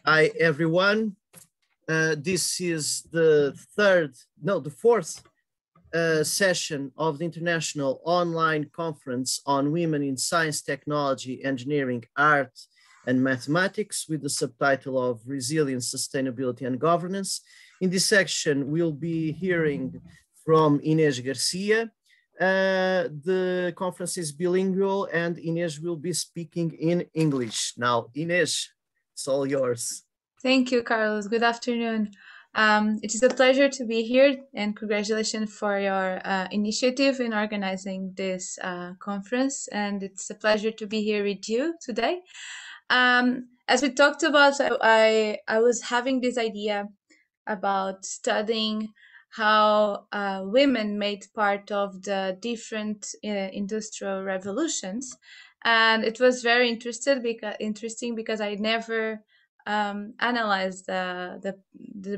Hi, everyone. This is the fourth session of the International Online Conference on Women in Science, Technology, Engineering, Art, and Mathematics with the subtitle of Resilience, Sustainability, and Governance. In this section, we'll be hearing from Inês Garcia. The conference is bilingual and Inês will be speaking in English. Now, Inês, it's all yours. Thank you, Carlos. Good afternoon. It is a pleasure to be here and congratulations for your initiative in organizing this conference. And it's a pleasure to be here with you today. As we talked about, I was having this idea about studying how women made part of the different industrial revolutions. And it was very interesting because I never analyzed the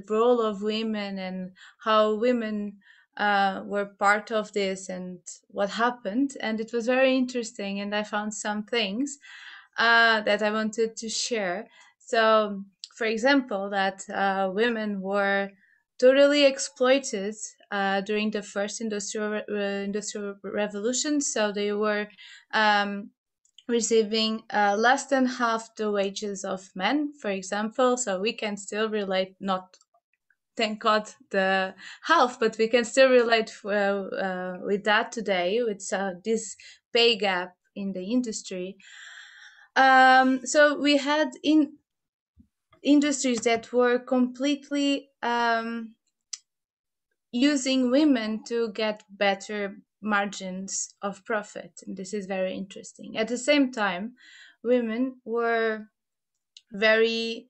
role of women and how women were part of this and what happened. And it was very interesting. And I found some things that I wanted to share. So, for example, that women were totally exploited during the first industrial revolution. So they were receiving less than half the wages of men, for example. So we can still relate, not thank God the half, but we can still relate with that today, with this pay gap in the industry. So we had in industries that were completely using women to get better margins of profit. And this is very interesting. At the same time, women were very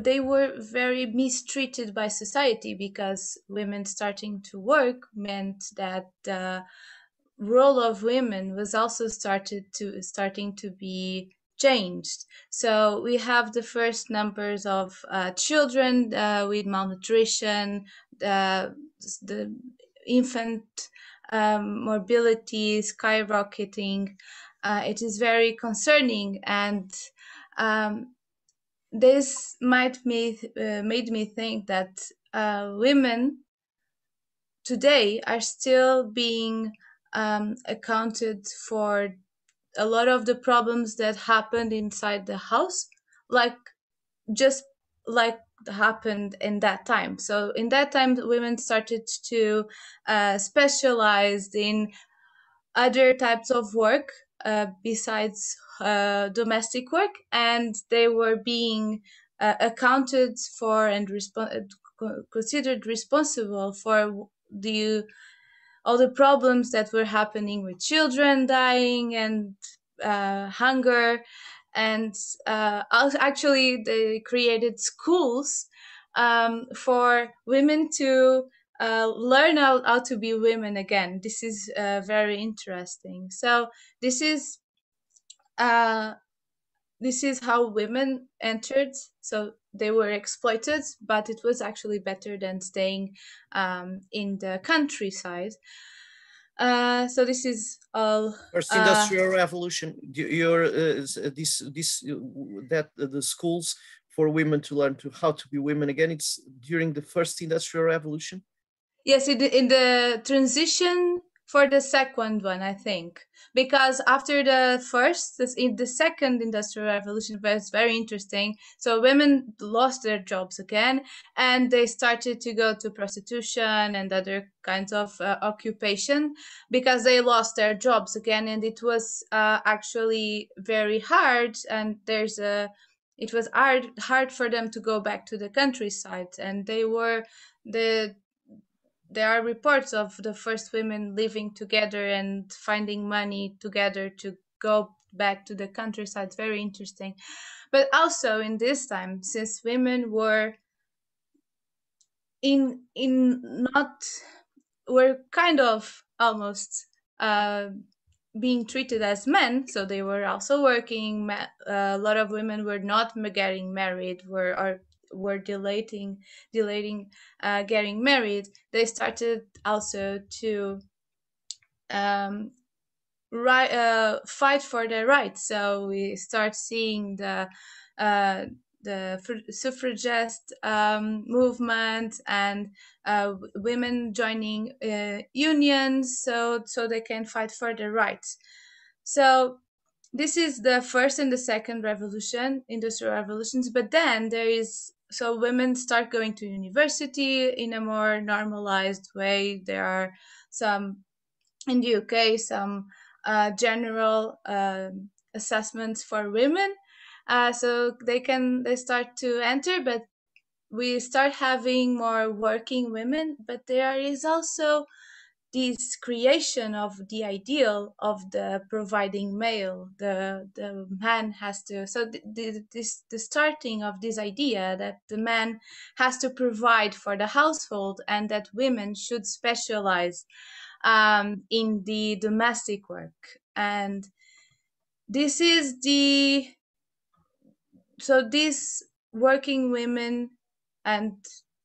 they were very mistreated by society because women starting to work meant that the role of women was also starting to be changed. So we have the first numbers of children with malnutrition, the infant mortality skyrocketing. It is very concerning, and this made me think that women today are still being accounted for a lot of the problems that happened inside the house, just like happened in that time. So in that time, women started to specialize in other types of work besides domestic work, and they were being accounted for and considered responsible for all the problems that were happening with children dying and hunger. And actually, they created schools for women to learn how to be women again. This is very interesting. So this is how women entered. So they were exploited, but it was actually better than staying in the countryside. So this is all. First industrial revolution. The schools for women to learn how to be women again. It's during the first industrial revolution. Yes, in the transition for the second one, I think, because after the first, in the second industrial revolution was very interesting. So women lost their jobs again, and they started to go to prostitution and other kinds of occupation because they lost their jobs again, and it was actually very hard. And it was hard for them to go back to the countryside, and there are reports of the first women living together and finding money together to go back to the countryside. Very interesting. But also in this time, since women were were kind of almost being treated as men, so they were also working. A lot of women were not getting married, were delaying getting married. They started also to fight for their rights. So we start seeing uh, the suffragist movement, and women joining unions, so they can fight for their rights. So this is the first and the second revolution, industrial revolutions. But then there is, so women start going to university in a more normalized way. There are some, in the UK, some general assessments for women, so they start to enter. But we start having more working women. But there is also this creation of the ideal of the providing male. The man has to, so the starting of this idea that the man has to provide for the household, and that women should specialize in the domestic work. And this is the, so these working women, and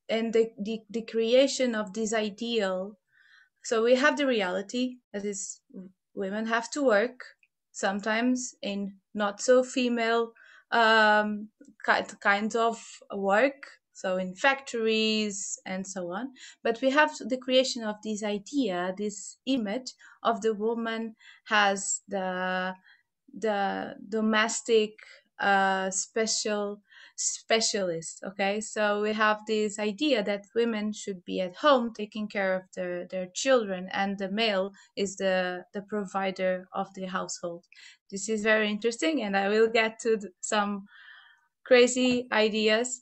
the creation of this ideal. So we have the reality, that is, women have to work, sometimes in not so female um, kinds of work, so in factories and so on. But we have the creation of this idea, this image of the woman has the domestic specialist. Okay, so we have this idea that women should be at home taking care of their children, and the male is the provider of the household. This is very interesting, and I will get to some crazy ideas.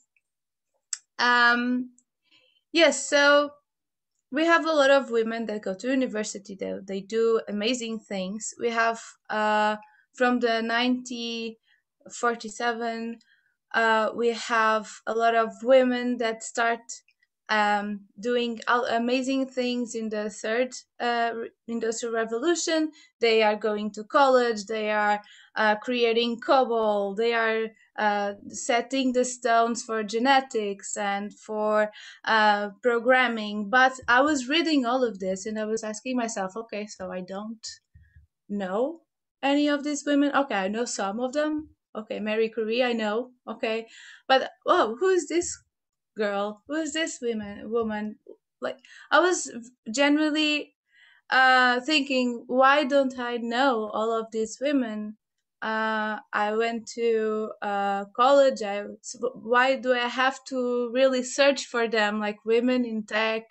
Yes, so we have a lot of women that go to university. They do amazing things. We have from the 1947, we have a lot of women that start doing amazing things in the third industrial revolution. They are going to college. They are creating COBOL. They are setting the stones for genetics and for programming. But I was reading all of this, and I was asking myself, okay, so I don't know any of these women. Okay, I know some of them. Okay, Marie Curie, I know. Okay, but whoa, who is this girl? Who is this woman? Like, I was generally thinking, why don't I know all of these women? I went to college. Why do I have to really search for them, like women in tech?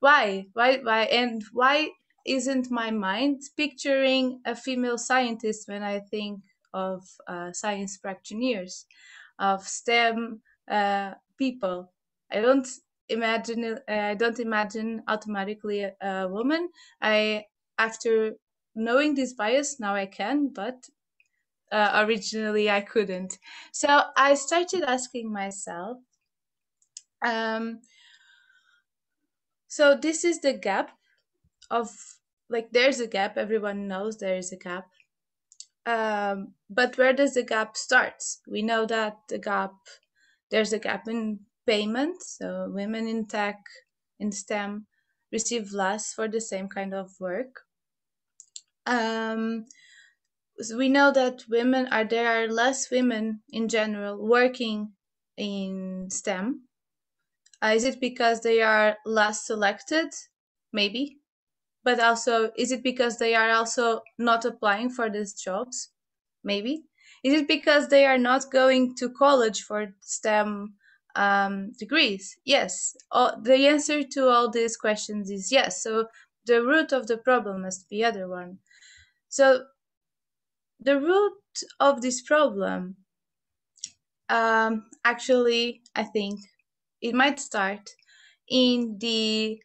Why? And why isn't my mind picturing a female scientist when I think of science practitioners, of STEM people? I don't I don't imagine automatically a woman. I, after knowing this bias, now I can, but originally I couldn't. So I started asking myself, um, so this is the gap of, like, there's a gap, everyone knows there is a gap. But where does the gap start? We know that there's a gap in payment. So women in tech, in STEM, receive less for the same kind of work. So we know that there are less women in general working in STEM. Is it because they are less selected? Maybe. But also, is it because they are also not applying for these jobs? Maybe. Is it because they are not going to college for STEM degrees? Yes. The answer to all these questions is yes. So the root of the problem must be other one. So the root of this problem, actually, I think it might start in the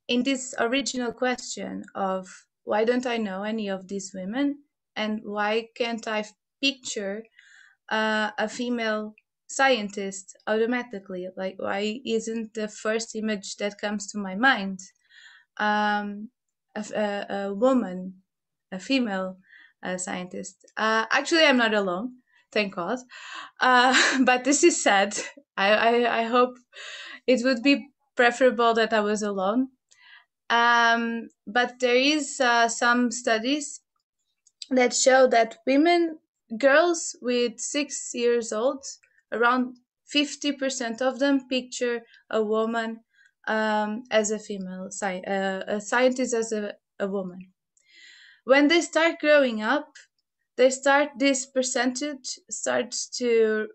in this original question of, why don't I know any of these women, and why can't I picture a female scientist automatically? Like, why isn't the first image that comes to my mind a woman, a female scientist? Actually, I'm not alone, thank God. But this is sad. I hope it would be preferable that I was alone. But there is some studies that show that girls with 6 years old, around 50% of them picture a woman as a female, a scientist as a woman. When they start growing up, this percentage starts to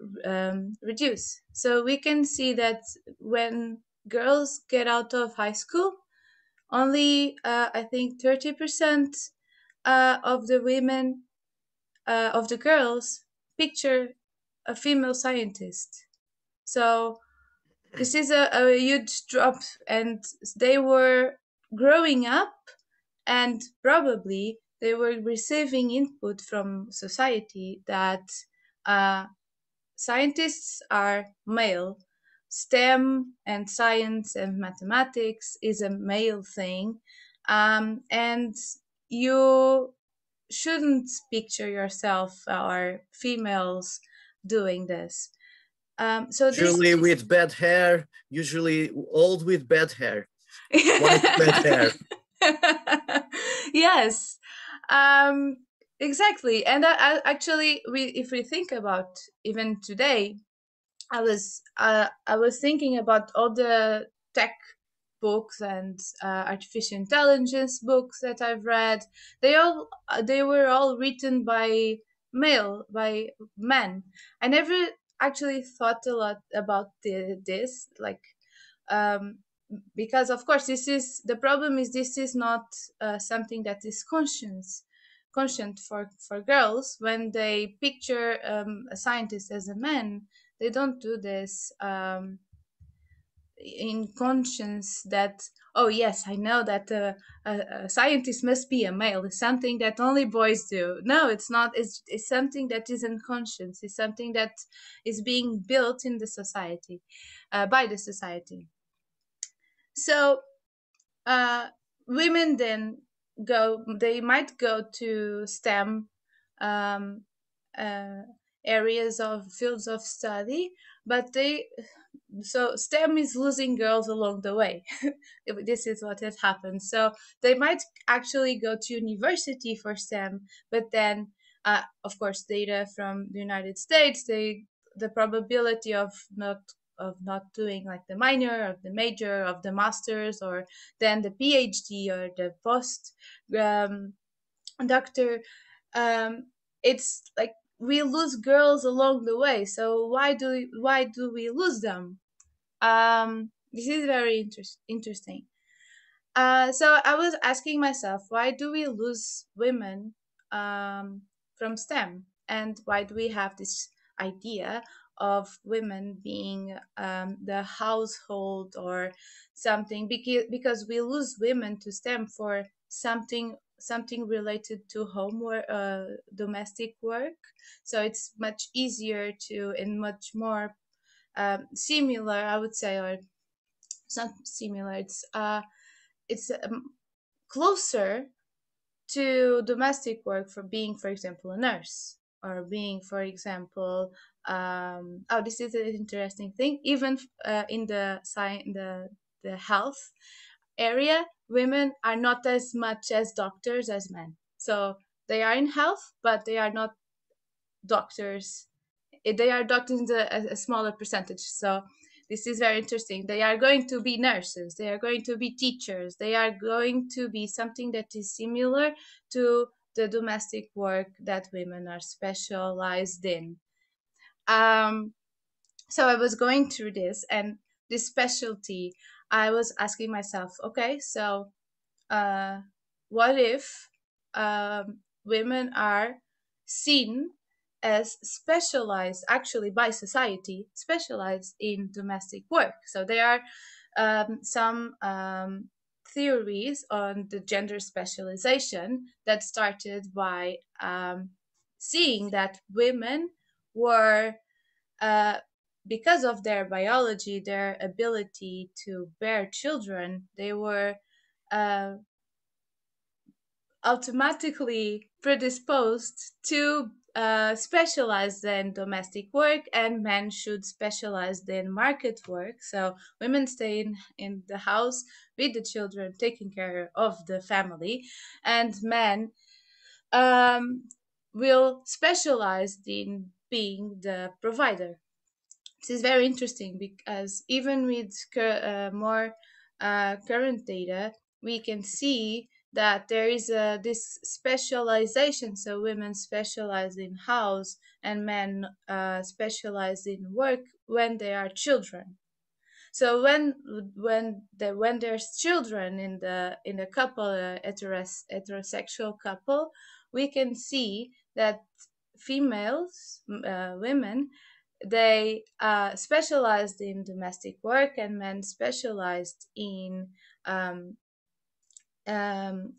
reduce. So we can see that when girls get out of high school, only I think 30% of the women of the girls picture a female scientist. So this is a huge drop, and they were growing up, and probably they were receiving input from society that uh, scientists are male. STEM and science and mathematics is a male thing, and you shouldn't picture yourself or females doing this. So this Usually with bad hair, usually old with bad hair, white bad hair. Yes, um, exactly. And actually, if we think about even today, I was thinking about all the tech books and artificial intelligence books that I've read. They were all written by men. I never actually thought a lot about this, like um, because of course this is the problem is this is not something that is conscient for girls when they picture a scientist as a man. They don't do this in conscience that, oh yes, I know that a scientist must be a male. It's something that only boys do. No, it's not. It's something that is unconscious. It's something that is being built in the society, by the society. So uh, women then they might go to STEM um, uh, areas of fields of study, but so STEM is losing girls along the way. This is what has happened. So they might actually go to university for STEM, but then, of course, data from the United States, the probability of not doing like the minor, of the major, of the masters, or then the PhD or the post um, doctor, um, it's like we lose girls along the way. So why do we lose them? This is very interesting. So I was asking myself, why do we lose women from STEM, and why do we have this idea of women being the household or something? Because we lose women to STEM for something related to home work, domestic work. So it's much easier to and much more similar, I would say, or it's not similar. It's closer to domestic work for being, for example, a nurse, or being, for example, oh, this is an interesting thing. Even in the the health area, women are not as much as doctors as men. So they are in health, but they are not doctors. They are doctors in a smaller percentage. So this is very interesting. They are going to be nurses, they are going to be teachers, they are going to be something that is similar to the domestic work that women are specialized in. um, so I was going through this and this specialty. I was asking myself, okay, so uh, what if women are seen as specialized, actually by society, specialized in domestic work? So there are some theories on the gender specialization that started by seeing that women were uh, because of their biology, their ability to bear children, they were automatically predisposed to specialize in domestic work and men should specialize in market work. So women stay in the house with the children, taking care of the family, and men um, will specialize in being the provider. This is very interesting because even with more current data, we can see that there is this specialization. So women specialize in house and men specialize in work when they are children. So when there's children in the couple, heterosexual couple, we can see that females, women, they specialized in domestic work and men specialized in um, um,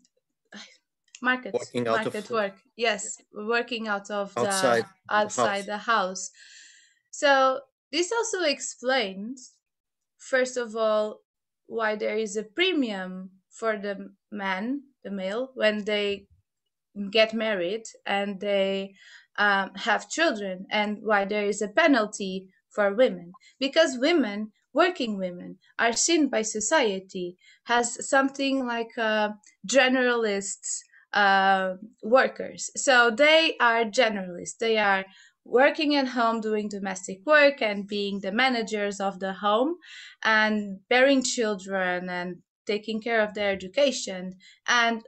market work. Yes, working out of the outside the house. So this also explains, first of all, why there is a premium for the man, the male, when they get married and they have children, and why there is a penalty for women, because women, working women, are seen by society as something like generalists, workers. So they are generalists, they are working at home, doing domestic work and being the managers of the home and bearing children and taking care of their education. And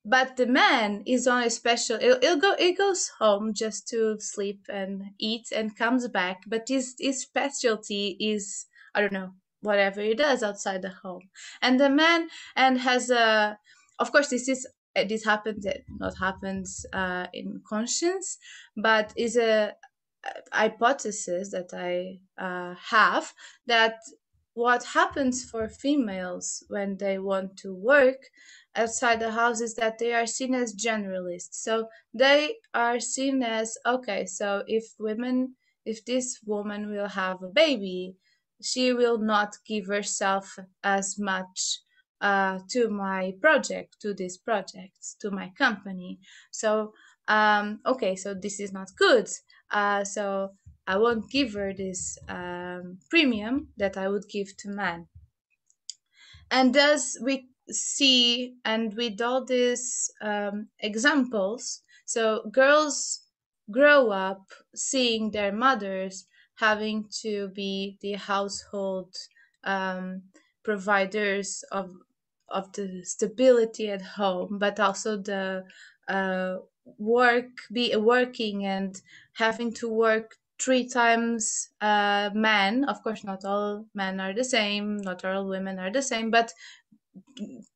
but the man is on a special, it goes home just to sleep and eat and comes back, but his specialty is, I don't know, whatever he does outside the home. And the man, and has a, of course this happens, not happens in conscience, but is a hypothesis that I have, that what happens for females when they want to work outside the house is that they are seen as generalists. So they are seen as, okay, so if this woman will have a baby, she will not give herself as much to my project, to this project, to my company. So okay, so this is not good. So I won't give her this premium that I would give to man. And thus we see, and with all these examples, so girls grow up seeing their mothers having to be the household um, providers of the stability at home, but also the uh, be working and having to work three times men. Of course, not all men are the same, not all women are the same, but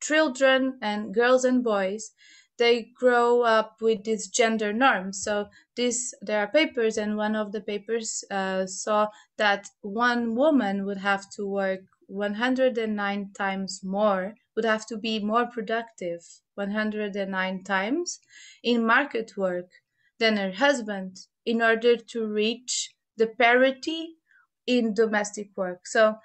children and girls and boys, they grow up with these gender norms. So there are papers, and one of the papers saw that one woman would have to work 109 times more, would have to be more productive 109 times in market work than her husband in order to reach the parity in domestic work. So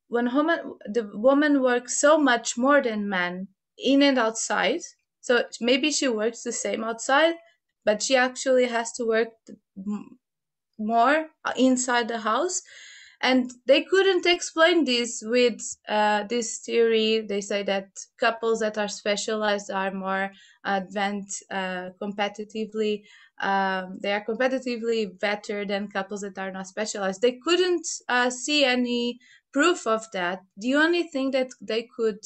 when the woman works so much more than man in and outside, so maybe she works the same outside, but she actually has to work more inside the house. And they couldn't explain this with this theory. They say that couples that are specialized are more advanced competitively. They are competitively better than couples that are not specialized. They couldn't see any proof of that. The only thing that they could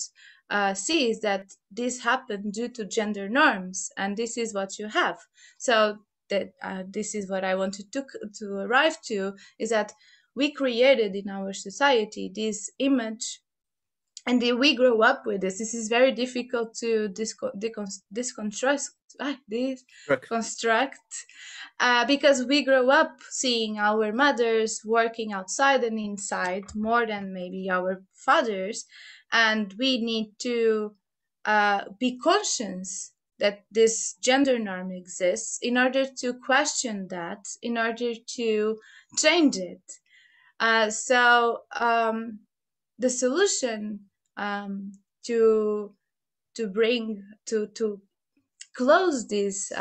see is that this happened due to gender norms, and this is what you have. So that this is what I wanted to arrive to, is that we created in our society this image, and we grow up with this. This is very difficult to disconstruct, construct, because we grow up seeing our mothers working outside and inside more than maybe our fathers, and we need to be conscious that this gender norm exists in order to question that, in order to change it. So the solution to bring to close this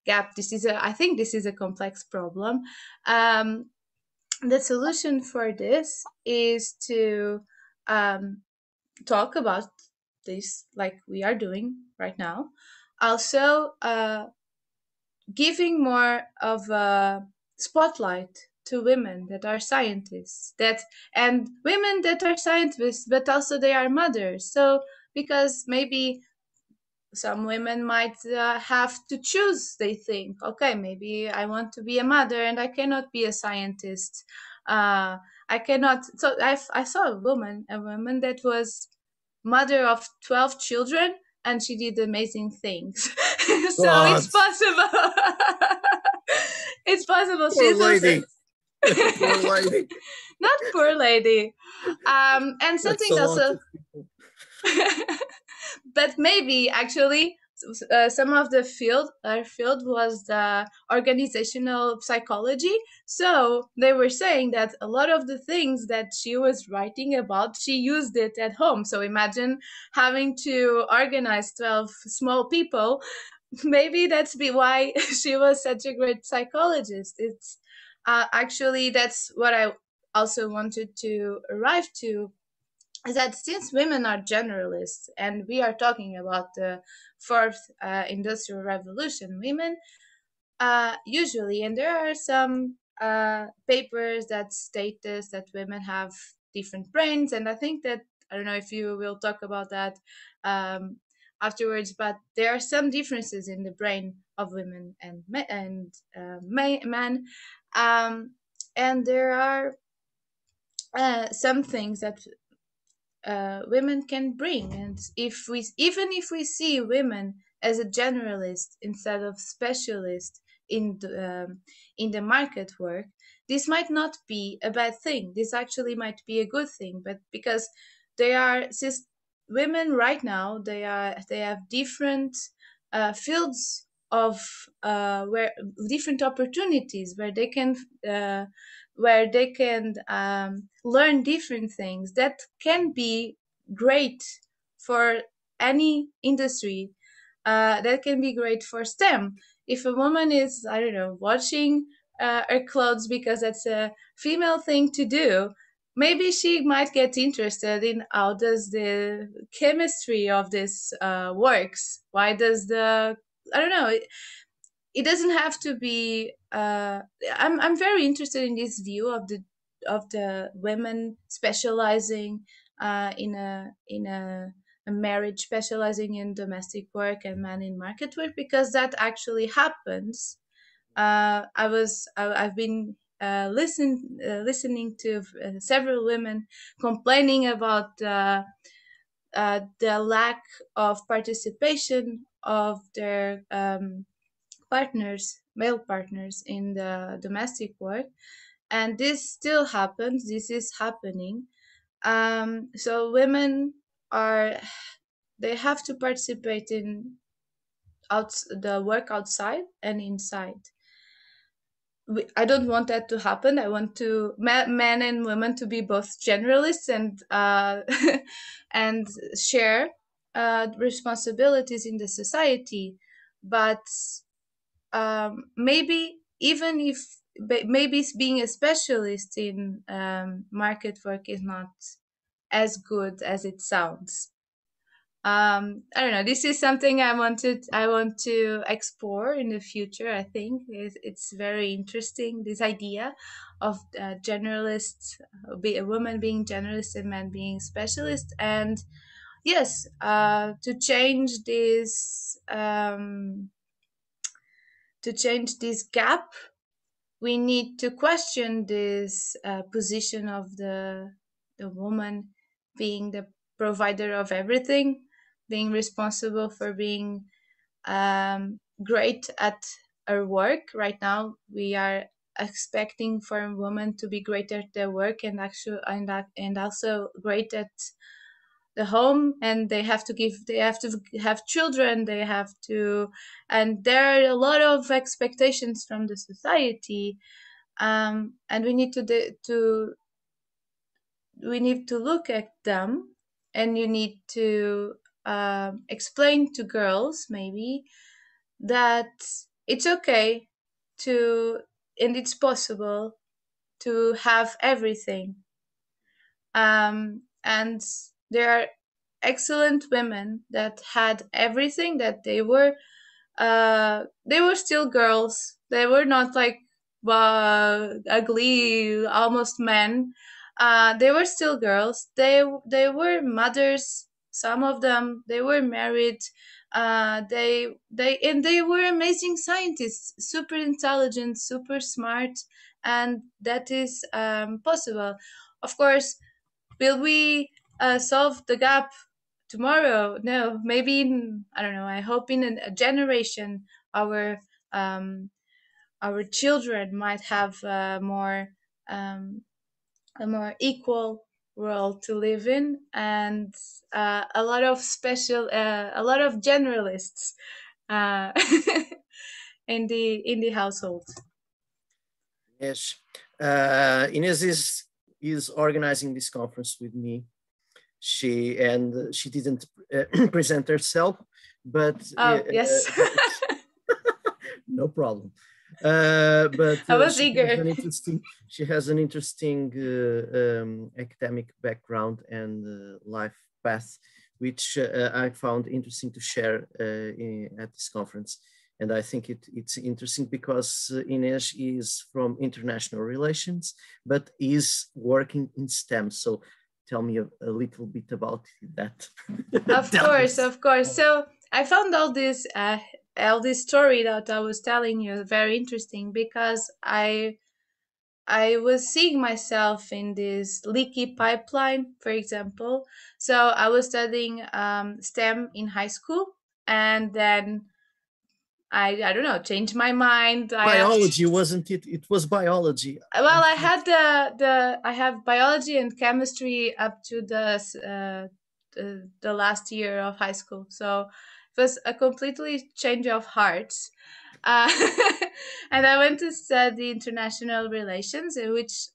gap. I think this is a complex problem. The solution for this is to talk about this like we are doing right now. Also, giving more of a spotlight to women that are scientists, that and women that are scientists, but also they are mothers. So because maybe some women might have to choose, they think, okay, maybe I want to be a mother and I cannot be a scientist. I cannot. So I saw a woman that was mother of 12 children, and she did amazing things. So God, it's possible. It's possible. poor She's also lady. Poor lady. not poor lady. And That's something a lot also of people. but maybe actually some of the field our field was the organizational psychology, so they were saying that a lot of the things that she was writing about, she used it at home. So imagine having to organize 12 small people. Maybe why she was such a great psychologist. It's actually that's what I also wanted to arrive to, is that since women are generalists and we are talking about the fourth industrial revolution, women usually, and there are some papers that state this, that women have different brains, and I think that I don't know if you will talk about that um, afterwards, but there are some differences in the brain of women and men, and there are some things that women can bring. And if we even if we see women as a generalist instead of specialist in the market work, this might not be a bad thing. This actually might be a good thing, but because they are since women right now, they have different fields of where different opportunities uh, where they can learn different things that can be great for any industry, that can be great for STEM. If a woman is, I don't know, washing her clothes because that's a female thing to do, maybe she might get interested in how does the chemistry of this works. Why does the I don't know. It doesn't have to be I'm very interested in this view of the women specializing in a marriage, specializing in domestic work, and men in market work, because that actually happens. I've been listening to several women complaining about the lack of participation of their partners, male partners, in the domestic work, and this still happens. This is happening. So women are they have to participate in the work outside and inside. I don't want that to happen. I want men and women to be both generalists and and share responsibilities in the society, but maybe even if maybe being a specialist in market work is not as good as it sounds. I don't know, this is something I want to explore in the future. I think it's very interesting, this idea of generalists, be a woman being generalist and men being specialist. And yes, to change this gap, we need to question this position of the woman being the provider of everything, being responsible for being great at her work. Right now, we are expecting for women to be great at their work and actually and also great at the home, and they have to have children, they have to, and there are a lot of expectations from the society, and we need to look at them, and you need to explain to girls maybe that it's okay to, and it's possible to have everything. And there are excellent women that had everything, that they were still girls. They were not like ugly, almost men. They were still girls. They were mothers. Some of them, they were married. They were amazing scientists, super intelligent, super smart, and that is possible. Of course, will we solve the gap tomorrow? No, maybe in, I don't know. I hope in a generation, our um, our children might have um, a more equal world to live in, and a lot of a lot of generalists uh, in the household. Yes. Inês is organizing this conference with me. She didn't present herself, but Oh yes, no problem. But I was eager. she has an interesting academic background and life path, which I found interesting to share at this conference. And I think it's interesting because Inês is from international relations, but is working in STEM. So tell me a little bit about that. Of course, of course. So I found all this story that I was telling you very interesting, because I was seeing myself in this leaky pipeline, for example. So I was studying STEM in high school, and then I don't know, changed my mind. I have Biology, wasn't it? It was biology. well, I had I have biology and chemistry up to the last year of high school, so it was a completely change of hearts. Uh, and I went to study international relations, in which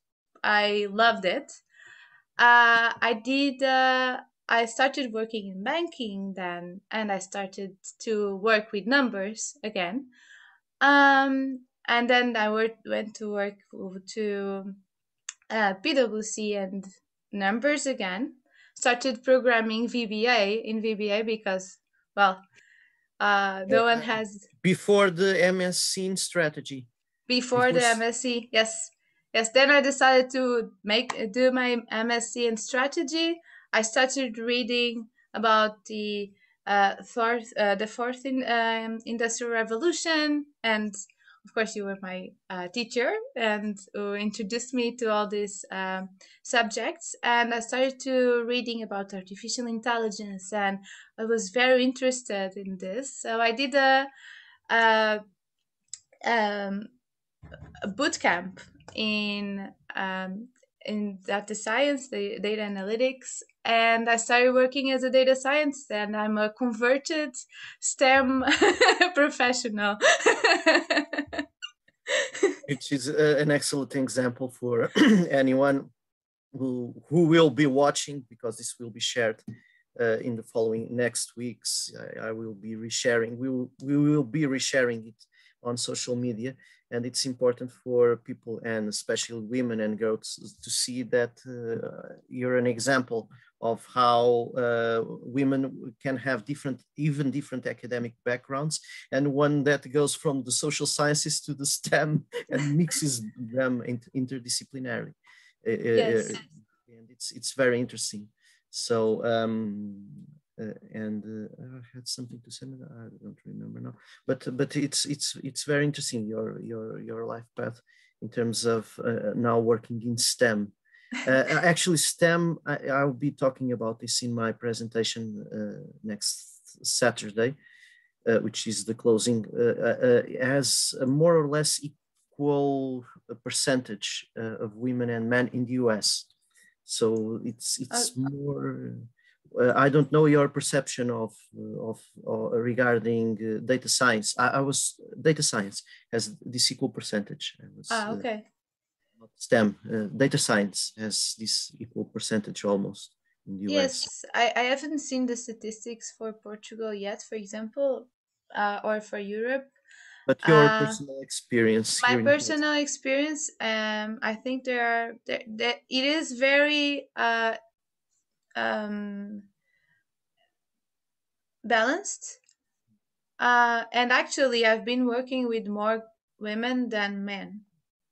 I loved it. I did. I started working in banking then, and I started to work with numbers again. And then went to work to PwC and numbers again. Started programming VBA in VBA because, well, no one has Before the MSc in strategy. before the MSc. Yes, yes. Then I decided to do my MSc in strategy. I started reading about the industrial revolution, and of course, you were my teacher and introduced me to all these subjects. And I started to reading about artificial intelligence, and I was very interested in this. So I did a, um, a boot camp in data science, the data analytics, and I started working as a data scientist, and I'm a converted STEM professional. Which is an excellent example for anyone who will be watching, because this will be shared in the following next weeks. I will be resharing. We will be resharing it on social media, and it's important for people, and especially women and girls, to see that you're an example of how women can have even different academic backgrounds, and one that goes from the social sciences to the STEM and mixes them interdisciplinary. Yes. And it's very interesting. So I had something to say. I don't remember now, but it's very interesting, your life path in terms of now working in STEM. Actually, STEM, I'll be talking about this in my presentation next Saturday, which is the closing, has a more or less equal percentage of women and men in the US. So it's more. I don't know your perception of regarding data science. Data science has this equal percentage. Okay. STEM, data science has this equal percentage almost in the US. Yes, I haven't seen the statistics for Portugal yet, for example, or for Europe. But your personal experience My here in Portugal. personal experience, I think it is very um, balanced. And actually, I've been working with more women than men.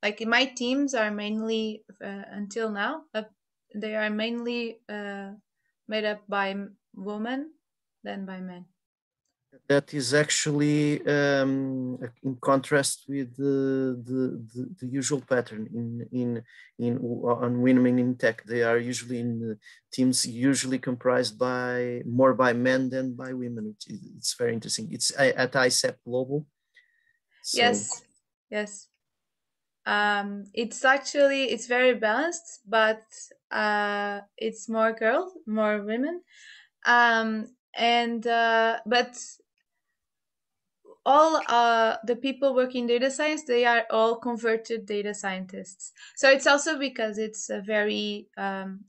Like my teams are mainly until now, they are mainly made up by women than by men. That is actually in contrast with the usual pattern in on women in tech. They are usually in teams usually comprised by more by men than by women. It's very interesting. It's at ICEP Global. So Yes, yes. It's very balanced, but it's more girls, more women. And but all the people working data science, they are all converted data scientists. So it's also because it's a very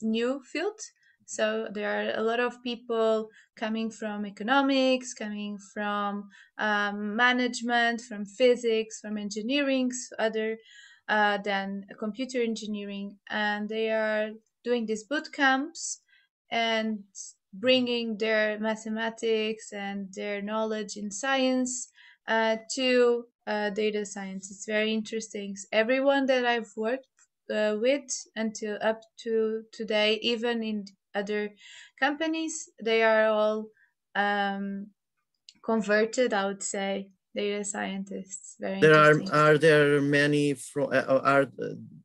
new field. So there are a lot of people coming from economics, coming from management, from physics, from engineering, other than computer engineering, and they are doing these boot camps and bringing their mathematics and their knowledge in science to data science. It's very interesting. Everyone that I've worked with until up to today, even in other companies, they are all converted, I would say, data scientists. Very there interesting. are there many from are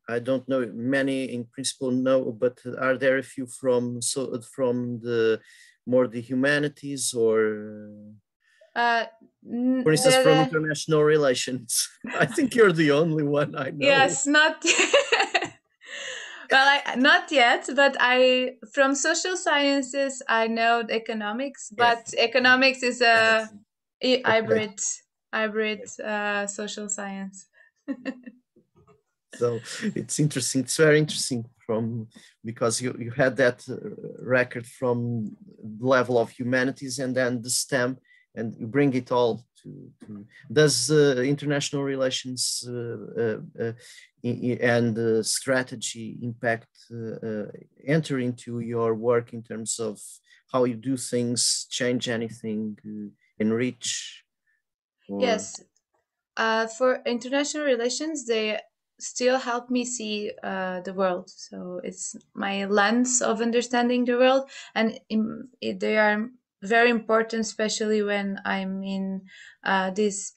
I don't know many in principle no, but are there a few from the more the humanities or Uh, for instance from the international relations? I think you're the only one I know. Yes, not well, I not yet, but I from social sciences I know the economics, Yes. but economics is a Okay. hybrid social science. So it's interesting. It's very interesting from because you had that record from the level of humanities and then the STEM, and you bring it all to does international relations and strategy impact enter into your work in terms of how you do things, change anything, enrich, or Yes, for international relations, they still help me see the world. So it's my lens of understanding the world, and they are very important, especially when I'm in this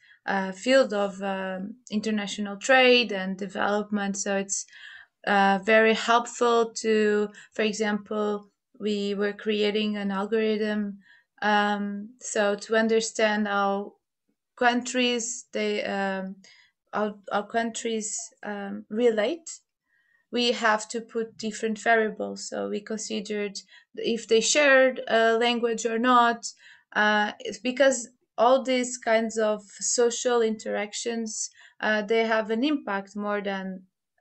field of international trade and development. So it's very helpful to, for example, we were creating an algorithm. So to understand countries they how countries relate, we have to put different variables. So we considered if they shared a language or not. It's because all these kinds of social interactions, they have an impact more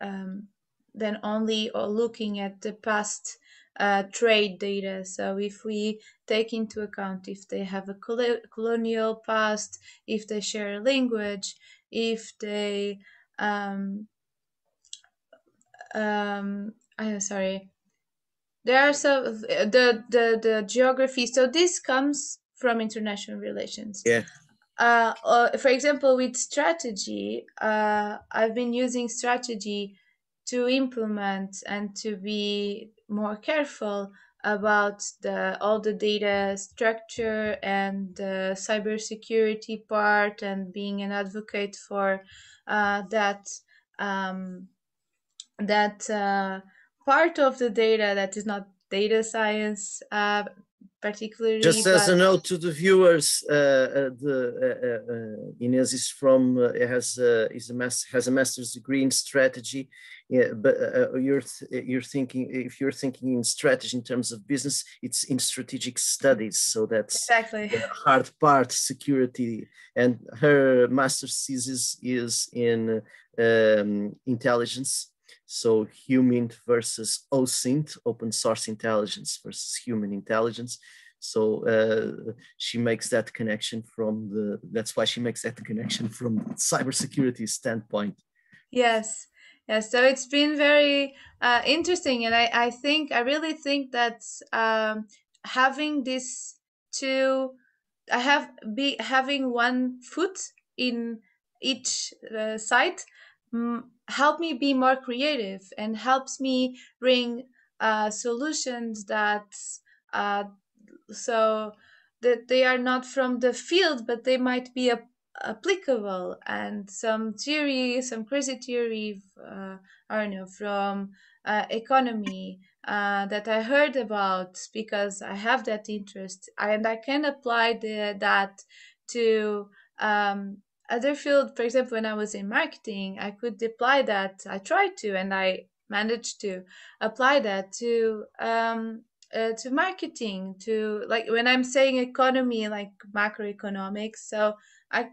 um, than only looking at the past trade data. So if we take into account if they have a colonial past, if they share a language, if they um, I'm sorry. There are some the geography. So this comes from international relations. yeah. For example, with strategy, I've been using strategy to implement and to be more careful about the all the data structure and the cybersecurity part, and being an advocate for that. Um, that part of the data that is not data science particularly, Just as but a note to the viewers, Inês is from has a master's degree in strategy. Yeah, but you're thinking if you're thinking in strategy in terms of business, it's in strategic studies. So that's exactly. the hard part, security. And her master's thesis is in intelligence. So human versus OSINT, open source intelligence versus human intelligence. So she makes that connection that's why she makes that connection from cybersecurity standpoint. Yes, yes. So it's been very interesting, and I really think that having this two, having one foot in each site, help me be more creative and helps me bring solutions that uh, so that they are not from the field, but they might be applicable, and some theory, some crazy theory, I don't know, from economy that I heard about because I have that interest, and I can apply that to other field. For example, when I was in marketing, I could apply that. I tried to, and I managed to apply that to marketing, to, like, when I'm saying economy, like macroeconomics. So I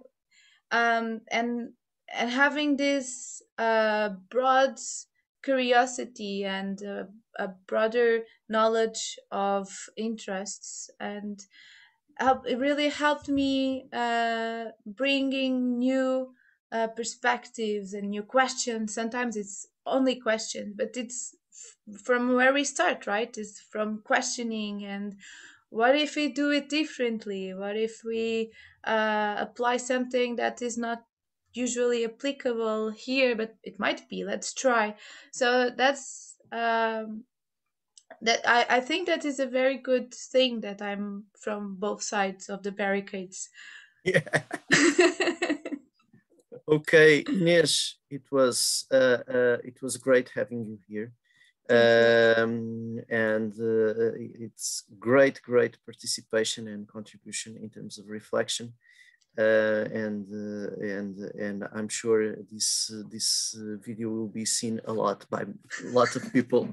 and having this broad curiosity and a broader knowledge of interests, and it really helped me bringing new perspectives and new questions. Sometimes it's only questions, but it's from where we start, right? It's from questioning, and what if we do it differently? What if we apply something that is not usually applicable here, but it might be? Let's try. So that's that I think that is a very good thing that I'm from both sides of the barricades. Yeah. Okay, Inês, it was great having you here. Thank you. And it's great participation and contribution in terms of reflection. And I'm sure this video will be seen a lot by lots of people.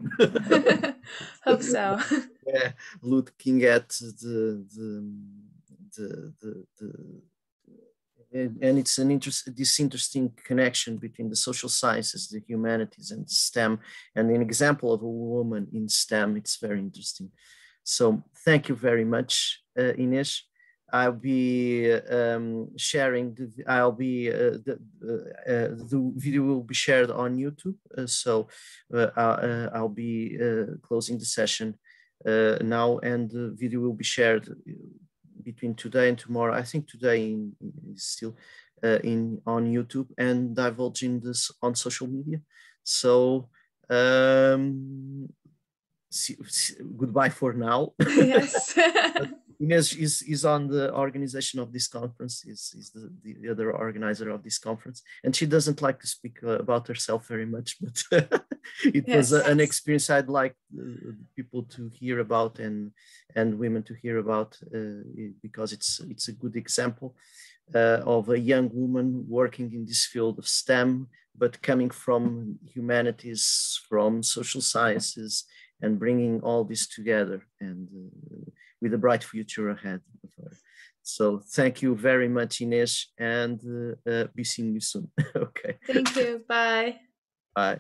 Hope so. Yeah, looking at and it's this interesting connection between the social sciences, the humanities, and STEM, and an example of a woman in STEM. It's very interesting. So thank you very much, Inês. I'll be sharing the video will be shared on YouTube. I'll be closing the session now, and the video will be shared between today and tomorrow. I think today is still on YouTube, and divulging this on social media. So goodbye for now. Yes. Inês is on the organization of this conference, is the other organizer of this conference, and she doesn't like to speak about herself very much, but it was an experience I'd like people to hear about, and women to hear about, because it's a good example of a young woman working in this field of STEM, but coming from humanities, from social sciences, and bringing all this together, and with a bright future ahead of her. So thank you very much, Inês, and be seeing you soon. Okay. Thank you. Bye. Bye.